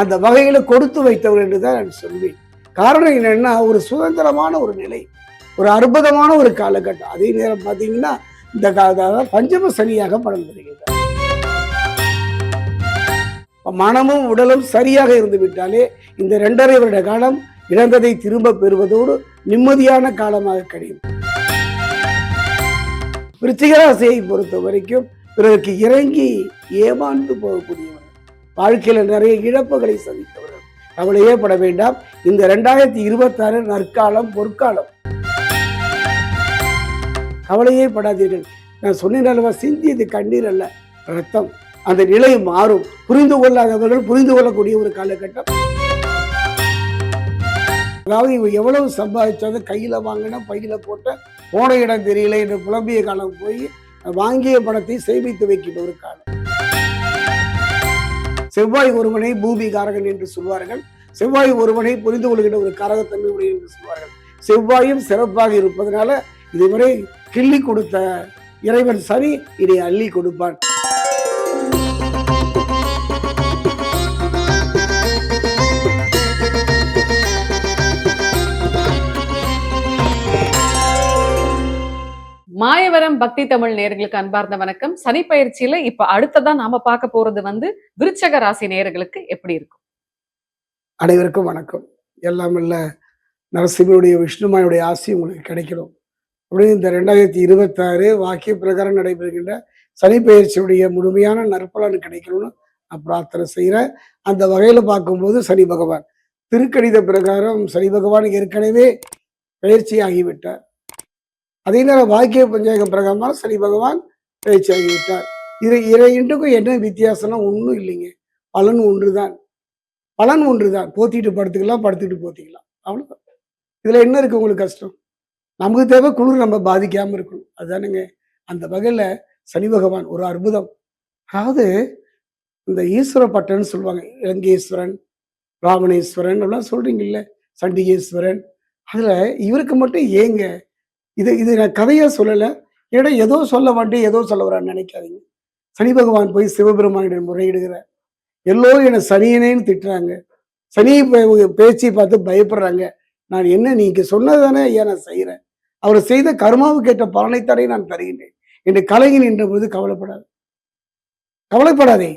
அந்த வகையில கொடுத்து வைத்தவர் என்றுதான் நான் சொல்வேன். காரணம் என்னன்னா, ஒரு சுதந்திரமான ஒரு நிலை, ஒரு அற்புதமான ஒரு காலகட்டம். அதே நேரம் பார்த்தீங்கன்னா, இந்த பஞ்சம சனியாக பலன் தருகிறது. மனமும் உடலும் சரியாக இருந்து விட்டாலே இந்த 2.5 வருட காலம் இழந்ததை திரும்ப பெறுவதோடு நிம்மதியான காலமாக கிடைக்கும். விருச்சிக ராசியை பொறுத்த வரைக்கும் பிறருக்கு இறங்கி ஏமாந்து போகக்கூடியவர்கள், வாழ்க்கையில நிறைய இழப்புகளை சந்தித்தவர்கள். கவலையே பட வேண்டாம். இந்த 2026 நற்காலம், பொற்காலம். கவலையே படாதீர்கள். நான் சொன்னேன் அல்லவா, சிந்தியது கண்ணீர் அல்ல ரத்தம். அந்த நிலை மாறும். புரிந்து கொள்ளாதவர்கள் புரிந்து கொள்ளக்கூடிய ஒரு காலகட்டம். அதாவது இவங்க எவ்வளவு சம்பாதிச்சாலும் கையில வாங்கின பையில போட்ட போன இடம் தெரியல என்று புலம்பிய காலம் போய் வாங்கிய பணத்தை சேமித்து வைக்கின்ற ஒரு காலம். செவ்வாய் ஒருவனை பூமி காரகன் என்று சொல்வார்கள். செவ்வாய் ஒருவனை புரிந்து கொள்கின்ற ஒரு காரகத்தன்மை உடைய என்று சொல்வார்கள். செவ்வாயும் சிறப்பாக இருப்பதனால இதுவரை கிள்ளி கொடுத்த இறைவன் சனி இதை அள்ளி கொடுப்பான். மாயவரம் பக்தி தமிழ் நேயர்களுக்கு அன்பார்ந்த வணக்கம். சனி பயிற்சியில இப்ப அடுத்ததான் நாம பார்க்க போறது விருச்சக ராசி நேயர்களுக்கு எப்படி இருக்கும்? அனைவருக்கும் வணக்கம். எல்லாம் இல்ல நரசிம்மனுடைய விஷ்ணுமாயுடைய ஆசி உங்களுக்கு கிடைக்கணும் அப்படின்னு இந்த 2026 வாக்கிய பிரகாரம் நடைபெறுகின்ற சனி பயிற்சியுடைய முழுமையான நற்பலன் கிடைக்கணும்னு நான் பிரார்த்தனை செய்கிறேன். அந்த வகையில பார்க்கும்போது சனி பகவான் திருக்கணித பிரகாரம் சனி பகவான் ஏற்கனவே பயிற்சி ஆகிவிட்டார். அதே நேரம் வாக்கிய பஞ்சாயகம் பிரகாரமாக சனி பகவான் பயிற்சி ஆகிவிட்டார். இரண்டுக்கும் என்ன வித்தியாசம்னா ஒன்றும் இல்லைங்க. பலன் ஒன்றுதான். பலன் ஒன்றுதான். போத்திட்டு படுத்துக்கலாம், படுத்துட்டு போத்திக்கலாம், அவ்வளோதான். இதுல என்ன இருக்கு உங்களுக்கு கஷ்டம்? நமக்கு தேவை குளிர் நம்ம பாதிக்காம இருக்கணும், அதுதானுங்க. அந்த வகையில சனி பகவான் ஒரு அற்புதம். அதாவது இந்த ஈஸ்வர பட்டன்னு சொல்லுவாங்க, இலங்கேஸ்வரன், ராவணேஸ்வரன் எல்லாம் சொல்றீங்கல்ல, சண்டிகேஸ்வரன். அதுல இவருக்கு மட்டும் ஏங்க இது நான் கதையா சொல்லலை. ஏன்னா ஏதோ சொல்ல மாட்டேன், ஏதோ சொல்ல வரான்னு நினைக்காதீங்க. சனி பகவான் போய் சிவபெருமானிடம் முறையிடுகிறார். எல்லோரும் என்னை சனியனேன்னு திட்டுறாங்க, சனி பேச்சு பார்த்து பயப்படுறாங்க. நான் என்ன, நீங்க சொன்னதானே ஐயா நான் செய்கிறேன். அவர் செய்த கர்மாவுக்கு ஏற்ற பலனைத்தானே நான் தருகின்றேன் என்று கலங்கி நின்ற போது கவலைப்படாதே.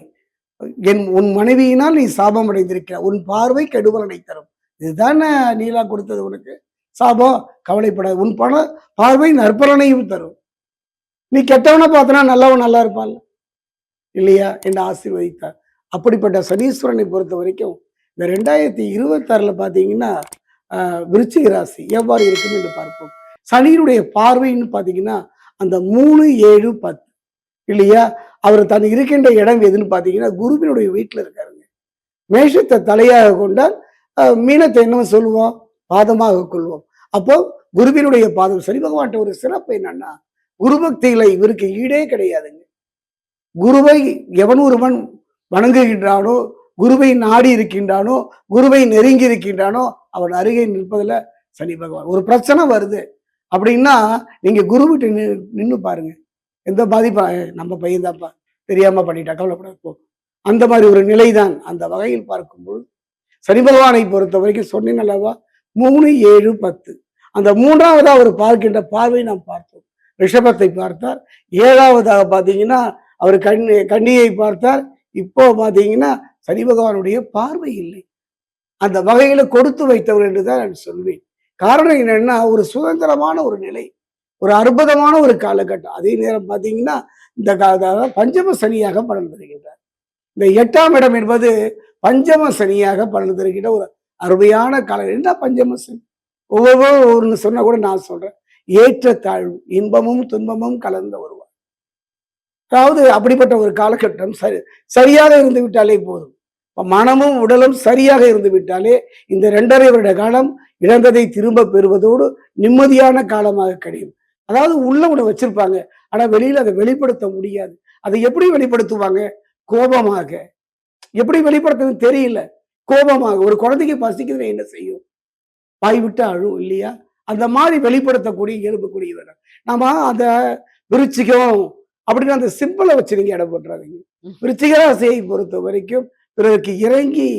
உன் மனைவியினால் நீ சாபம் அடைந்திருக்கிறார், உன் பார்வை கெடுபலனை தரும். இதுதானே நீலா கொடுத்தது உனக்கு சாபம். கவலைப்படாது, உன் பார்வை நற்பலனையும் தரும். நீ கெட்டவனை பார்த்தனா நல்லவன் நல்லா இருப்பான் இல்லையா என்று ஆசீர்வதித்தார். அப்படிப்பட்ட சனீஸ்வரனை பொறுத்த வரைக்கும் இந்த 2026 பார்த்தீங்கன்னா விருச்சிக ராசி எவ்வாறு இருக்கும் என்று பார்ப்போம். சனியினுடைய பார்வைன்னு பார்த்தீங்கன்னா அந்த 3, 7, 10 இல்லையா. அவர் தன் இருக்கின்ற இடம் எதுன்னு பார்த்தீங்கன்னா குருவினுடைய வீட்டில் இருக்காருங்க. மேஷத்தை தலையாக கொண்டால் மீனத்தை என்ன சொல்லுவோம், பாதமாக கொள்வோம். அப்போ குருவினுடைய பாதம். சனி பகவான் ஒரு சிறப்பு என்னன்னா, குரு பக்தியில இவருக்கு ஈடே கிடையாதுங்க. குருவை எவன் ஒருவன் வணங்குகின்றானோ, குருவை நாடி இருக்கின்றானோ, குருவை நெருங்கி இருக்கின்றானோ, அவன் அருகே நிற்பதில் சனி பகவான். ஒரு பிரச்சனை வருது அப்படின்னா நீங்க குரு விட்டு நின்று பாருங்க, எந்த பாதிப்பா, நம்ம பையன் தான்ப்பா, தெரியாம பண்ணிட்டா, கவலைப்படாது. அந்த மாதிரி ஒரு நிலைதான். அந்த வகையில் பார்க்கும்போது சனி பகவானை பொறுத்த வரைக்கும் சொன்னேன் அல்லவா, 3, 7, 10 அந்த 3வது அவர் பார்க்கின்ற பார்வை நாம் பார்த்தோம். ரிஷபத்தை பார்த்தார். 7வதாக பார்த்தீங்கன்னா அவர் கன்னியை பார்த்தார். இப்போ பார்த்தீங்கன்னா சனி பகவானுடைய பார்வை இல்லை. அந்த வகையில கொடுத்து வைத்தவர் என்றுதான் நான் சொல்வேன். காரணம் என்னன்னா, ஒரு சுதந்திரமான ஒரு நிலை, ஒரு அற்புதமான ஒரு காலகட்டம். அதே நேரம் பார்த்தீங்கன்னா இந்த பஞ்சம சனியாக பலன் தருகின்றார். இந்த 8ஆம் இடம் என்பது பஞ்சம சனியாக பலன் தருகின்ற ஒரு அருமையான காலம். என்ன பஞ்சம சனி? ஒவ்வொரு சொன்னா கூட நான் சொல்றேன், ஏற்றத்தாழ்வு, இன்பமும் துன்பமும் கலந்த வருவார். அதாவது அப்படிப்பட்ட ஒரு காலகட்டம் சரியாக இருந்து விட்டாலே போதும். மனமும் உடலும் சரியாக இருந்து விட்டாலே இந்த 2.5 வருட காலம் இழந்ததை திரும்ப பெறுவதோடு நிம்மதியான காலமாக கிடைக்கும். அதாவது உள்ள கூட வச்சிருப்பாங்க, ஆனா வெளியில அதை வெளிப்படுத்த முடியாது. அதை எப்படி வெளிப்படுத்துவாங்க? கோபமாக. எப்படி வெளிப்படுத்துறது தெரியல. கோபமாக. ஒரு குழந்தைக்கு பசிக்குதுன்னு என்ன செய்யும்? வாய் விட்டு அழும் இல்லையா? அந்த மாதிரி வெளிப்படுத்தக்கூடிய இயல்புக்கூடியவர்கள். நாம அந்த விருச்சிகம் அப்படின்னு அந்த சிம்பிளை வச்சு நீங்க இடம் போட்டுறாதீங்க. விருச்சிக ராசியை பொறுத்த வரைக்கும் பிறருக்கு இறங்கி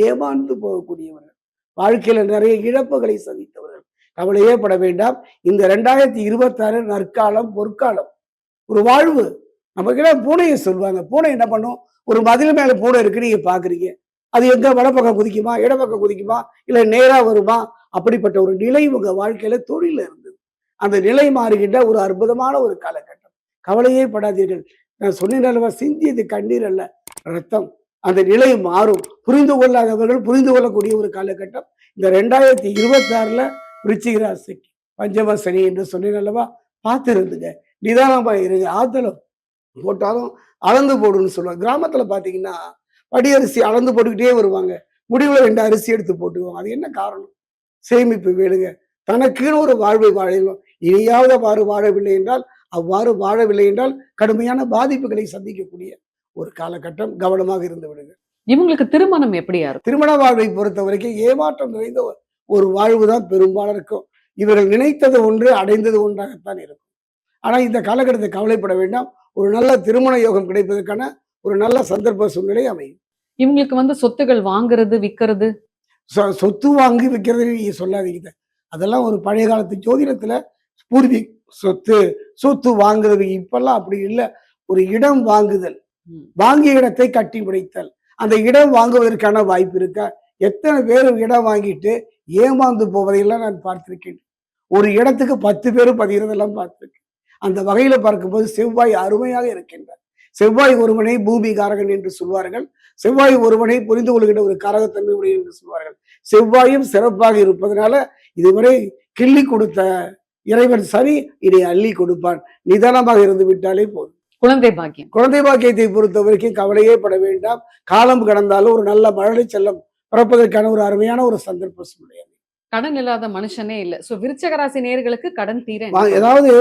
ஏமாந்து போகக்கூடியவர்கள், வாழ்க்கையில நிறைய இழப்புகளை சந்தித்தவர்கள். கவலையே பட வேண்டாம். இந்த 2026 நற்காலம், பொற்காலம், ஒரு வாழ்வு. நம்ம கிட்ட பூனையை சொல்லுவாங்க. பூனை என்ன பண்ணும்? ஒரு மதில் மேல பூனை இருக்கு, நீங்க பாக்குறீங்க. அது எங்க வலப்பக்கம் குதிக்குமா, இடப்பக்கம் குதிக்குமா, இல்ல நேரா வருமா? அப்படிப்பட்ட ஒரு நிலை உங்க வாழ்க்கையில தொழில இருந்தது. அந்த நிலை மாறுகின்ற ஒரு அற்புதமான ஒரு காலகட்டம். கவலையே படாதீர்கள். நான் சொன்னேன் அல்லவா, சிந்தியது கண்ணீர் அல்ல, ரத்தம். அந்த நிலை மாறும். புரிந்து கொள்ளாதவர்கள் புரிந்து கொள்ளக்கூடிய ஒரு காலகட்டம். இந்த 2026ல விருச்சிக ராசிக்கு பஞ்சம சனி என்று சொன்னேன் அல்லவா, பார்த்து இருந்துங்க, நிதானமா இருங்க. ஆத்தலம் போட்டாலும் அளந்து போடுன்னு சொல்லுவாங்க. கிராமத்துல பாத்தீங்கன்னா படியரிசி அளந்து போட்டுக்கிட்டே வருவாங்க. முடிவுல 2 அரிசி எடுத்து போட்டுக்குவாங்க. அது என்ன காரணம்? சேமிப்பு வேணுங்க. தனக்குன்னு ஒரு வாழ்வை வாழணும். இனியாவது அவ்வாறு வாழவில்லை என்றால், அவ்வாறு வாழவில்லை என்றால் கடுமையான பாதிப்புகளை சந்திக்கக்கூடிய ஒரு காலகட்டம். கவனமாக இருந்து விடுங்க. இவங்களுக்கு திருமணம் எப்படியா இருக்கும்? திருமண வாழ்வை பொறுத்த வரைக்கும் ஏமாற்றம் நிறைந்த ஒரு வாழ்வு தான் பெரும்பாலும் இருக்கும். இவர்கள் நினைத்தது ஒன்று, அடைந்தது ஒன்றாகத்தான் இருக்கும். ஆனா இந்த காலகட்டத்தை கவலைப்பட வேண்டாம். ஒரு நல்ல திருமண யோகம் கிடைப்பதற்கான ஒரு நல்ல சந்தர்ப்ப சூழ்நிலை அமையும். இவங்களுக்கு வந்து சொத்துகள் வாங்குறது, விக்கிறது, சொத்து வாங்கி வைக்கிறது நீங்க சொல்லாதீங்க. அதெல்லாம் ஒரு பழைய காலத்து ஜோதிடத்துல பூர்வீக சொத்து, சொத்து வாங்குறது. இப்பெல்லாம் அப்படி இல்லை. ஒரு இடம் வாங்குதல், வாங்கிய இடத்தை கட்டி முடித்தல். அந்த இடம் வாங்குவதற்கான வாய்ப்பு இருக்கா? எத்தனை பேர் இடம் வாங்கிட்டு ஏமாந்து போவதையெல்லாம் நான் பார்த்திருக்கேன். ஒரு இடத்துக்கு 10 பேரும் பதிகிறதெல்லாம் பார்த்திருக்கேன். அந்த வகையில பார்க்கும்போது செவ்வாய் அருமையாக இருக்கின்றார். செவ்வாய் ஒருவனை பூமி காரகன் என்று சொல்வார்கள். செவ்வாய் ஒருவனை புரிந்து கொள்கின்ற ஒரு காரகத்தன்மை உடைய என்று சொல்வார்கள். செவ்வாயும் சிறப்பாக இருப்பதனால இதுவரை கிள்ளி கொடுத்த இறைவன் சனி இதை அள்ளி கொடுப்பான். நிதானமாக இருந்து விட்டாலே போதும். குழந்தை பாக்கியம். குழந்தை பாக்கியத்தை பொறுத்த வரைக்கும் கவலையே பட வேண்டாம். காலம் கடந்தாலும் ஒரு நல்ல மழலை செல்லம் பிறப்பதற்கான ஒரு அருமையான ஒரு சந்தர்ப்ப சூழ்நிலை. கடன் இல்லாத மனுஷனே இல்ல. சோ விருச்சிக ராசி நேயர்களுக்கு கடன் தீர ஏதாவது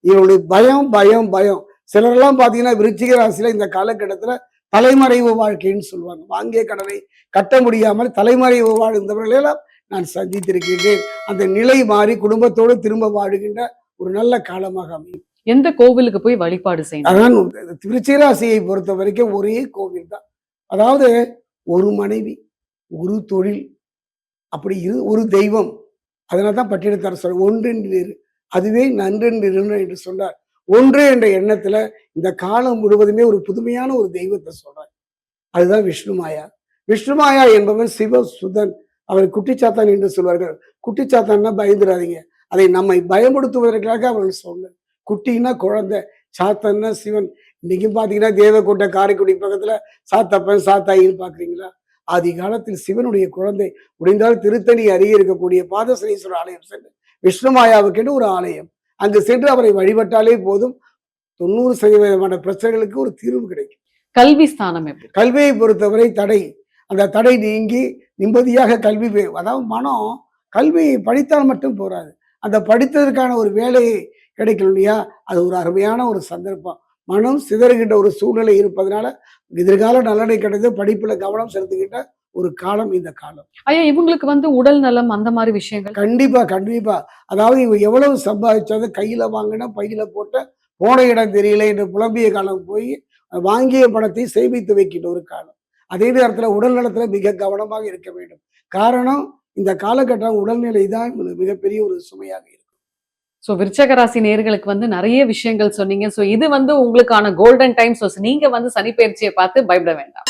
இவருடைய பயம் பயம் பயம். சிலரெல்லாம் பாத்தீங்கன்னா விருச்சிக ராசியில இந்த காலகட்டத்துல தலைமறைவு வாழ்க்கைன்னு சொல்லுவாங்க. வாங்கிய கடனை கட்ட முடியாமல் தலைமறைவு வாழ்ந்தவர்களெல்லாம் நான் சந்தித்திருக்கின்றேன். அந்த நிலை மாறி குடும்பத்தோடு திரும்ப வாழுகின்ற ஒரு நல்ல காலமாக அமையும். எந்த கோவிலுக்கு போய் வழிபாடு செய்யணும்? அதான் விருச்சிக ராசியை பொறுத்த வரைக்கும் ஒரே கோவில் தான். அதாவது ஒரு மனைவி, ஒரு தொழில், அப்படி ஒரு தெய்வம். அதனால்தான் பட்டினத்தார் சொல்ற ஒன்றென்று அதுவே நன்றென்று என்று சொன்னார். ஒன்று என்ற எண்ணத்துல இந்த காலம் முழுவதுமே ஒரு புதுமையான ஒரு தெய்வத்தை சொல்றார். அதுதான் விஷ்ணுமாயா. விஷ்ணுமாயா என்பவன் சிவசுதன். அவரை குட்டிச்சாத்தான் என்று சொல்வார்கள். குட்டிச்சாத்தான்னா பயந்துடாதீங்க. அதை நம்மை பயமுடுத்துவதற்காக அவர்கள் சொன்னார். குட்டின்னா குழந்தை, சாத்தன்னா சிவன். இன்னைக்கும் பாத்தீங்கன்னா தேவக்கோட்டை காரைக்குடி பக்கத்துல சாத்தப்பன் சாத்தாயின்னு பாக்குறீங்களா? ஆதி காலத்தில் சிவனுடைய குழந்தை. முடிந்தால் திருத்தணி அருகே இருக்கக்கூடிய பாதசனீஸ்வரர் ஆலயம் சென்று விஷ்ணுமாயாவுக்கென்று ஒரு ஆலயம், அங்கு சென்று அவரை வழிபட்டாலே போதும் 90% பிரச்சனைகளுக்கு ஒரு தீர்வு கிடைக்கும். கல்வி ஸ்தானம் எப்படி? கல்வியை பொறுத்தவரை தடை, அந்த தடை நீங்கி நிம்மதியாக கல்வி, அதாவது மனம் கல்வியை படித்தால் மட்டும் போராது, அந்த படித்ததற்கான ஒரு வேலையை கிடைக்கணும் இல்லையா? அது ஒரு அருமையான ஒரு சந்தர்ப்பம். மனம் சிதறுகின்ற ஒரு சூழ்நிலை இருப்பதனால எதிர்கால நலனை கிடைத்து படிப்புல கவனம் செலுத்துகின்ற ஒரு காலம் இந்த காலம். ஐயா, இவங்களுக்கு வந்து உடல் நலம் அந்த மாதிரி விஷயங்கள்? கண்டிப்பா கண்டிப்பா. அதாவது இவங்க எவ்வளவு சம்பாதிச்சாலும் கையில வாங்கின பையில போட்ட போன இடம் தெரியல என்று புலம்பிய காலம் போய் வாங்கிய பணத்தை சேமித்து வைக்கின்ற ஒரு காலம். அதே நேரத்துல உடல் நலத்துல மிக கவனமாக இருக்க வேண்டும். காரணம் இந்த காலகட்டம் உடல்நிலை தான் மிகப்பெரிய ஒரு சுமையாக இருக்கும். சோ விருச்சிக ராசி நேயர்களுக்கு வந்து நிறைய விஷயங்கள் சொன்னீங்க. சோ இது வந்து உங்களுக்கான கோல்டன் டைம். சோ நீங்க வந்து சனி பயிற்சியை பார்த்து பயப்பட வேண்டாம்.